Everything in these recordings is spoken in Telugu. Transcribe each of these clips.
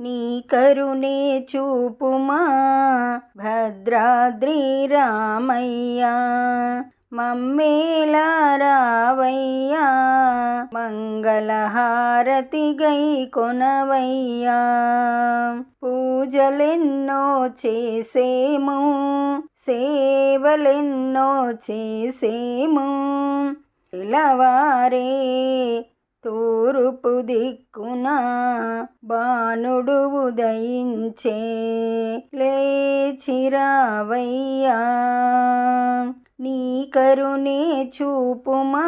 నీ కరుణే చూపుమా భద్రాద్రి రామయ్యా, మమ్మేలా రావయ్యా, మంగళహారతి గై కొనవయ్యా. పూజలెన్నో చేసేము, సేవలెన్నో చేసేము, తెల్లవారే తూర్పు దిక్కున బాణుడు ఉదయించే, లేచిరావయ్యా. నీ కరుణే చూపుమా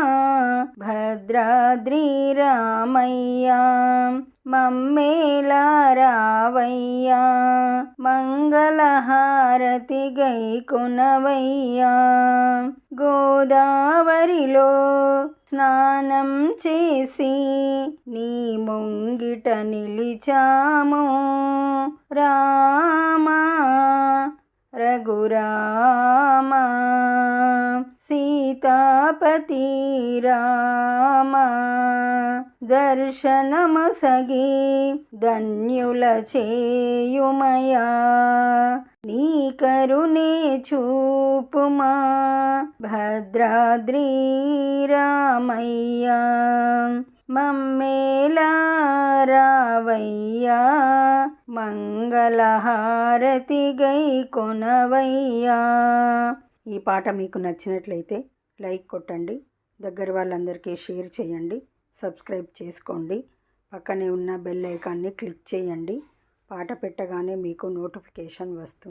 భద్రాద్రి రామయ్యా, మమ్మేలా రావయ్యా, మంగళహారతి గై కొనవయ్యా. గోదావరిలో స్నానం చేసి నీ ముంగిట నిలిచాము, రామా రఘురామా, సీతాపతి రామా, దర్శనమొసగి ధన్యుల చేయుమయా. నీ కరుణే చూపుమా భద్రాద్రి రామయ్యా, మమ్మేలా రావయ్యా, మంగళహారతి గై కొనవయ్యా. ఈ పాట మీకు నచ్చినట్లయితే లైక్ కొట్టండి, దగ్గర వాళ్ళందరికీ షేర్ చేయండి, సబ్స్క్రైబ్ చేసుకోండి, పక్కనే ఉన్న బెల్ ఐకాన్ని క్లిక్ చేయండి. పాట పెట్టగానే మీకు నోటిఫికేషన్ వస్తుంది.